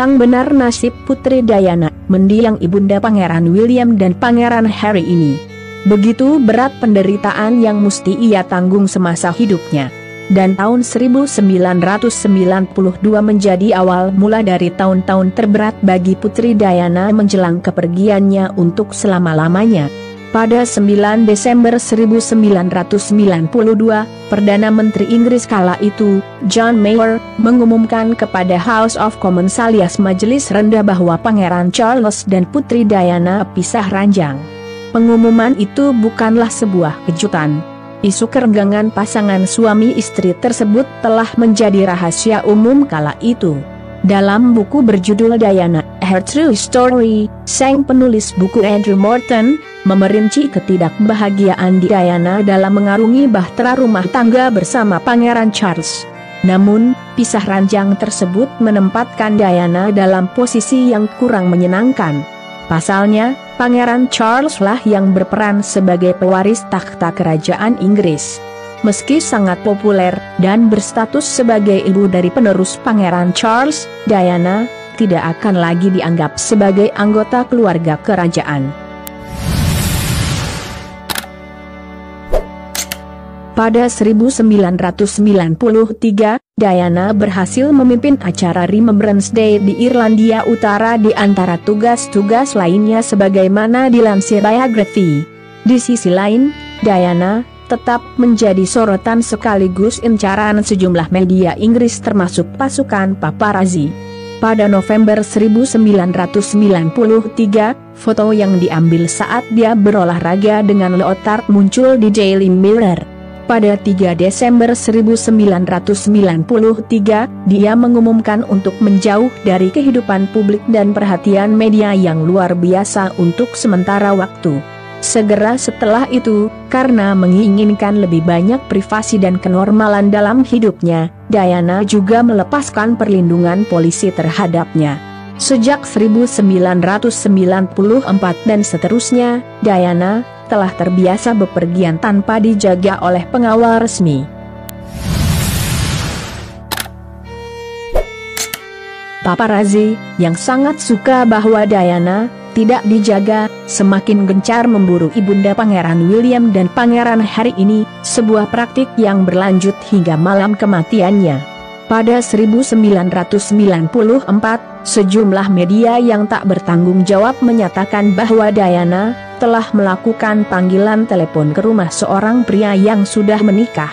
Memang benar nasib Putri Diana, mendiang ibunda Pangeran William dan Pangeran Harry ini. Begitu berat penderitaan yang mesti ia tanggung semasa hidupnya. Dan tahun 1992 menjadi awal mula dari tahun-tahun terberat bagi Putri Diana menjelang kepergiannya untuk selama-lamanya. Pada 9 Desember 1992, Perdana Menteri Inggris kala itu, John Major, mengumumkan kepada House of Commons alias Majelis Rendah bahwa Pangeran Charles dan Putri Diana pisah ranjang. Pengumuman itu bukanlah sebuah kejutan. Isu kerenggangan pasangan suami istri tersebut telah menjadi rahasia umum kala itu. Dalam buku berjudul Diana, Her True Story, sang penulis buku Andrew Morton memerinci ketidakbahagiaan Diana dalam mengarungi bahtera rumah tangga bersama Pangeran Charles. Namun, pisah ranjang tersebut menempatkan Diana dalam posisi yang kurang menyenangkan. Pasalnya, Pangeran Charles lah yang berperan sebagai pewaris takhta kerajaan Inggris. Meski sangat populer dan berstatus sebagai ibu dari penerus Pangeran Charles, Diana tidak akan lagi dianggap sebagai anggota keluarga kerajaan. Pada 1993, Diana berhasil memimpin acara Remembrance Day di Irlandia Utara di antara tugas-tugas lainnya sebagaimana dilansir Biography. Di sisi lain, Diana tetap menjadi sorotan sekaligus incaran sejumlah media Inggris termasuk pasukan paparazzi. Pada November 1993, foto yang diambil saat dia berolahraga dengan leotard muncul di Daily Mirror. Pada 3 Desember 1993, dia mengumumkan untuk menjauh dari kehidupan publik dan perhatian media yang luar biasa untuk sementara waktu. Segera setelah itu, karena menginginkan lebih banyak privasi dan kenormalan dalam hidupnya, Diana juga melepaskan perlindungan polisi terhadapnya. Sejak 1994 dan seterusnya, Diana telah terbiasa bepergian tanpa dijaga oleh pengawal resmi. Paparazzi, yang sangat suka bahwa Diana tidak dijaga, semakin gencar memburu ibunda Pangeran William dan Pangeran Harry ini, sebuah praktik yang berlanjut hingga malam kematiannya. Pada 1994, sejumlah media yang tak bertanggung jawab menyatakan bahwa Diana telah melakukan panggilan telepon ke rumah seorang pria yang sudah menikah.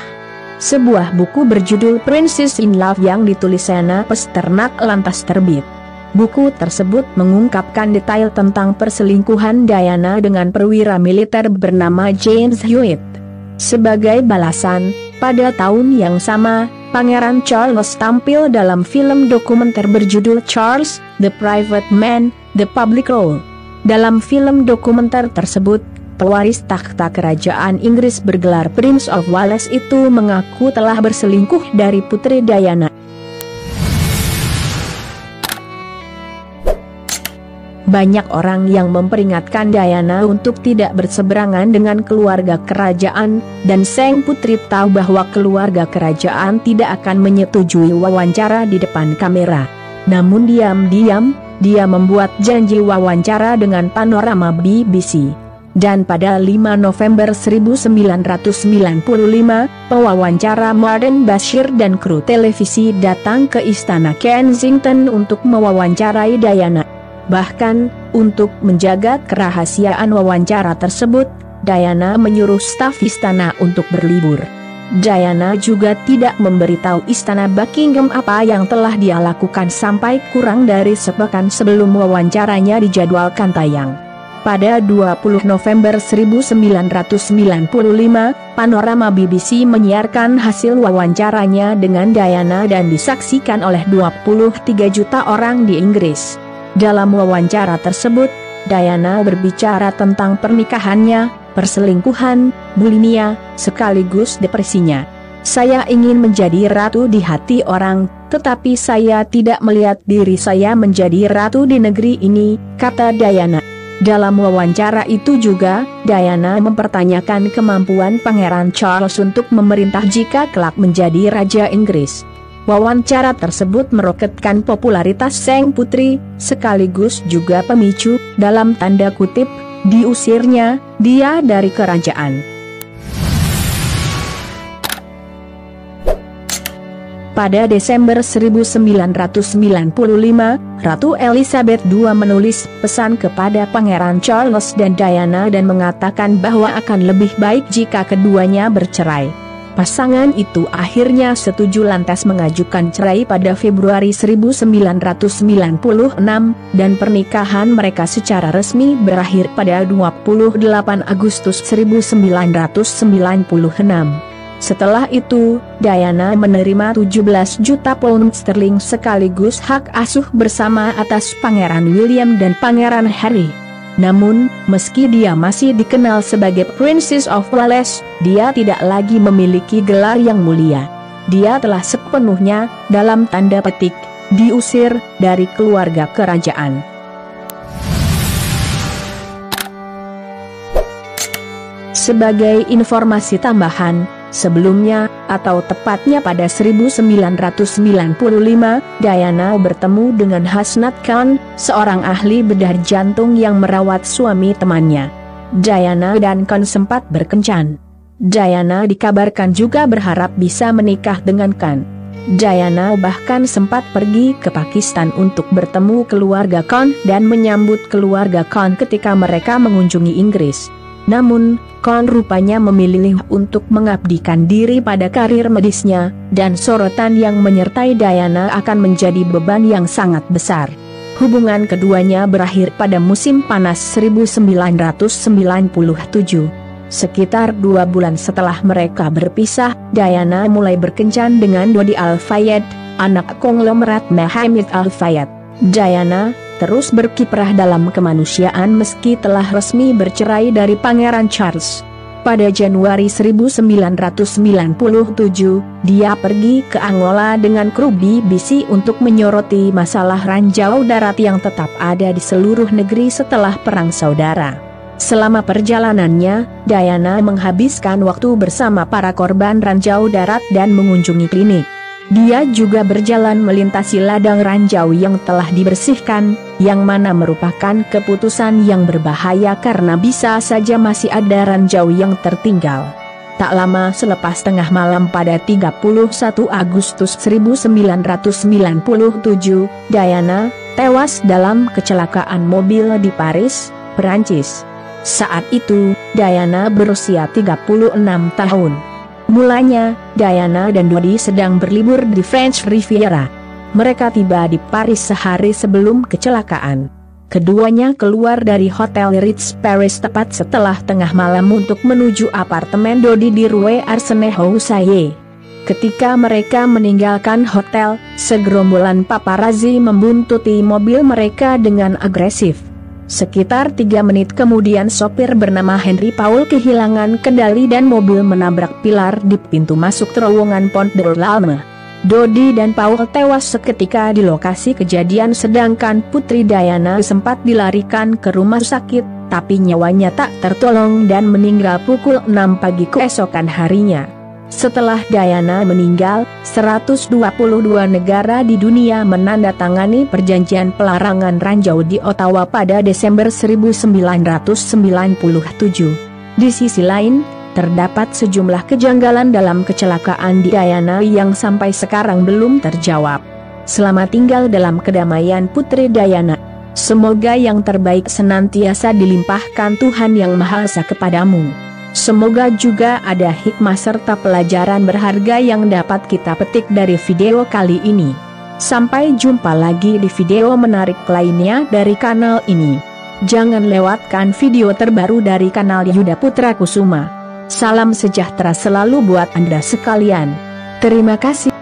Sebuah buku berjudul Princess in Love yang ditulis Anna Pasternak lantas terbit. Buku tersebut mengungkapkan detail tentang perselingkuhan Diana dengan perwira militer bernama James Hewitt. Sebagai balasan, pada tahun yang sama, Pangeran Charles tampil dalam film dokumenter berjudul Charles, The Private Man, The Public Role. Dalam film dokumenter tersebut, pewaris takhta kerajaan Inggris bergelar Prince of Wales itu mengaku telah berselingkuh dari Putri Diana. Banyak orang yang memperingatkan Diana untuk tidak berseberangan dengan keluarga kerajaan, dan sang putri tahu bahwa keluarga kerajaan tidak akan menyetujui wawancara di depan kamera. Namun diam-diam, dia membuat janji wawancara dengan Panorama BBC. Dan pada 5 November 1995, pewawancara Martin Bashir dan kru televisi datang ke Istana Kensington untuk mewawancarai Diana. Bahkan, untuk menjaga kerahasiaan wawancara tersebut, Diana menyuruh staf istana untuk berlibur. Diana juga tidak memberitahu Istana Buckingham apa yang telah dia lakukan sampai kurang dari sepekan sebelum wawancaranya dijadwalkan tayang. Pada 20 November 1995, Panorama BBC menyiarkan hasil wawancaranya dengan Diana dan disaksikan oleh 23 juta orang di Inggris. Dalam wawancara tersebut, Diana berbicara tentang pernikahannya, perselingkuhan, bulimia, sekaligus depresinya. "Saya ingin menjadi ratu di hati orang, tetapi saya tidak melihat diri saya menjadi ratu di negeri ini," kata Diana. Dalam wawancara itu juga, Diana mempertanyakan kemampuan Pangeran Charles untuk memerintah jika kelak menjadi Raja Inggris. Wawancara tersebut meroketkan popularitas sang putri, sekaligus juga pemicu, dalam tanda kutip, diusirnya dia dari kerajaan. Pada Desember 1995, Ratu Elizabeth II menulis pesan kepada Pangeran Charles dan Diana dan mengatakan bahwa akan lebih baik jika keduanya bercerai. Pasangan itu akhirnya setuju lantas mengajukan cerai pada Februari 1996, dan pernikahan mereka secara resmi berakhir pada 28 Agustus 1996. Setelah itu, Diana menerima 17 juta pound sterling sekaligus hak asuh bersama atas Pangeran William dan Pangeran Harry. Namun, meski dia masih dikenal sebagai Princess of Wales, dia tidak lagi memiliki gelar yang mulia. Dia telah sepenuhnya, dalam tanda petik, diusir dari keluarga kerajaan. Sebagai informasi tambahan, sebelumnya, atau tepatnya pada 1995, Diana bertemu dengan Hasnat Khan, seorang ahli bedah jantung yang merawat suami temannya. Diana dan Khan sempat berkencan. Diana dikabarkan juga berharap bisa menikah dengan Khan. Diana bahkan sempat pergi ke Pakistan untuk bertemu keluarga Khan dan menyambut keluarga Khan ketika mereka mengunjungi Inggris. Namun, Khan rupanya memilih untuk mengabdikan diri pada karir medisnya, dan sorotan yang menyertai Diana akan menjadi beban yang sangat besar. Hubungan keduanya berakhir pada musim panas 1997. Sekitar 2 bulan setelah mereka berpisah, Diana mulai berkencan dengan Dodi Al-Fayed, anak konglomerat Mohammed Al-Fayed. Diana terus berkiprah dalam kemanusiaan meski telah resmi bercerai dari Pangeran Charles. Pada Januari 1997, dia pergi ke Angola dengan kru BBC untuk menyoroti masalah ranjau darat yang tetap ada di seluruh negeri setelah Perang Saudara. Selama perjalanannya, Diana menghabiskan waktu bersama para korban ranjau darat dan mengunjungi klinik. Dia juga berjalan melintasi ladang ranjau yang telah dibersihkan, yang mana merupakan keputusan yang berbahaya karena bisa saja masih ada ranjau yang tertinggal. Tak lama selepas tengah malam pada 31 Agustus 1997, Diana tewas dalam kecelakaan mobil di Paris, Perancis. Saat itu, Diana berusia 36 tahun. Mulanya, Diana dan Dodi sedang berlibur di French Riviera. Mereka tiba di Paris sehari sebelum kecelakaan. Keduanya keluar dari Hotel Ritz Paris tepat setelah tengah malam untuk menuju apartemen Dodi di Rue Arsenal-Hausaye. Ketika mereka meninggalkan hotel, segerombolan paparazzi membuntuti mobil mereka dengan agresif. Sekitar 3 menit kemudian sopir bernama Henry Paul kehilangan kendali dan mobil menabrak pilar di pintu masuk terowongan Pont de l'Alme. Dodi dan Paul tewas seketika di lokasi kejadian sedangkan Putri Diana sempat dilarikan ke rumah sakit, tapi nyawanya tak tertolong dan meninggal pukul 6 pagi keesokan harinya. Setelah Diana meninggal, 122 negara di dunia menandatangani perjanjian pelarangan ranjau di Ottawa pada Desember 1997. Di sisi lain, terdapat sejumlah kejanggalan dalam kecelakaan di Diana yang sampai sekarang belum terjawab. Selamat tinggal dalam kedamaian Putri Diana. Semoga yang terbaik senantiasa dilimpahkan Tuhan Yang Maha Esa kepadamu. Semoga juga ada hikmah serta pelajaran berharga yang dapat kita petik dari video kali ini. Sampai jumpa lagi di video menarik lainnya dari kanal ini. Jangan lewatkan video terbaru dari kanal Yuda Putra Kusuma. Salam sejahtera selalu buat Anda sekalian. Terima kasih.